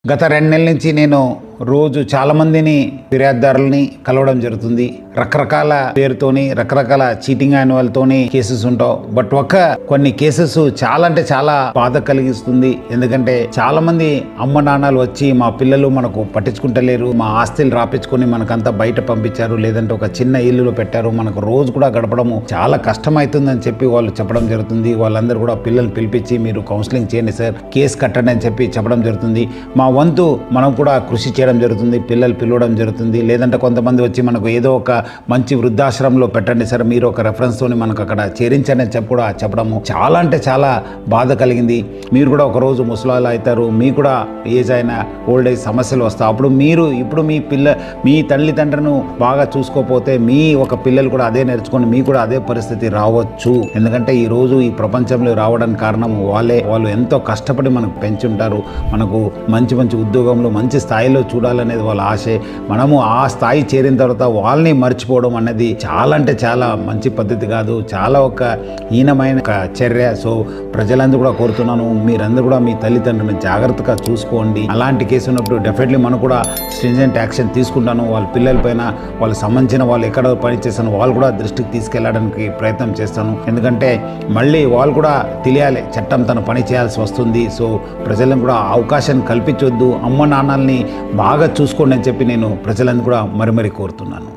గత 2 నెలల నుంచి నేను రోజు చాలామందిని ఫిర్యాదుదారులని కలవడం జరుగుతుంది. రకరకాల పేరుతోని రకరకాల చీటింగ్ అయిన వాళ్ళతోని కేసెస్ ఉంటావు. బట్ కొన్ని కేసెస్ చాలా అంటే చాలా బాధ కలిగిస్తుంది. ఎందుకంటే చాలా మంది అమ్మ నాన్నలు వచ్చి మా పిల్లలు మనకు పట్టించుకుంటలేరు, మా ఆస్తులు రాపించుకొని మనకంతా బయట పంపించారు, లేదంటే ఒక చిన్న ఇల్లులో పెట్టారు, మనకు రోజు కూడా గడపడము చాలా కష్టమవుతుందని చెప్పి వాళ్ళు చెప్పడం జరుగుతుంది. వాళ్ళందరూ కూడా పిల్లల్ని పిలిపించి మీరు కౌన్సిలింగ్ చేయండి సార్, కేసు కట్టండి అని చెప్పి చెప్పడం జరుగుతుంది. మా వంతు మనం కూడా కృషి చేయడం జరుగుతుంది, పిల్లలు పిలవడం జరుగుతుంది. లేదంటే కొంతమంది వచ్చి మనకు ఏదో ఒక మంచి వృద్ధాశ్రమంలో పెట్టండి సార్, మీరు ఒక రెఫరెన్స్తోని మనకు అక్కడ చేరించండి అని కూడా చెప్పడము చాలా అంటే చాలా బాధ కలిగింది. మీరు కూడా ఒకరోజు ముసలాళ్ళు అవుతారు, మీకు కూడా ఏజ్ అయిన ఓల్డ్ ఏజ్ సమస్యలు వస్తాయి. అప్పుడు ఇప్పుడు మీ తల్లిదండ్రులను బాగా చూసుకోకపోతే మీ ఒక పిల్లలు కూడా అదే నేర్చుకొని మీకు కూడా అదే పరిస్థితి రావచ్చు. ఎందుకంటే ఈరోజు ఈ ప్రపంచంలో రావడానికి కారణం వాళ్ళు ఎంతో కష్టపడి మనకు పెంచుంటారు. మనకు మంచి ఉద్యోగంలో మంచి స్థాయిలో చూడాలనేది వాళ్ళ ఆశే. మనము ఆ స్థాయి చేరిన తర్వాత వాళ్ళని మర్చిపోవడం అనేది చాలా అంటే చాలా మంచి పద్ధతి కాదు, చాలా ఒక హీనమైన చర్య. సో ప్రజలందరూ కూడా కోరుతున్నాను, మీరందరూ కూడా మీ తల్లిదండ్రులను జాగ్రత్తగా చూసుకోండి. అలాంటి కేసు ఉన్నప్పుడు డెఫినెట్లీ మనం కూడా స్ట్రింజెంట్ యాక్షన్ తీసుకుంటాను. వాళ్ళ పిల్లలపైన వాళ్ళకి సంబంధించిన వాళ్ళు ఎక్కడ పని చేస్తాను వాళ్ళు కూడా దృష్టికి తీసుకెళ్ళడానికి ప్రయత్నం చేస్తాను. ఎందుకంటే మళ్ళీ వాళ్ళు కూడా తెలియాలి చట్టం తన పని చేయాల్సి వస్తుంది. సో ప్రజలను కూడా అవకాశాన్ని కల్పించొద్దు, అమ్మ నాన్నల్ని బాగా చూసుకోండి అని చెప్పి నేను ప్రజలను కూడా మరీ కోరుతున్నాను.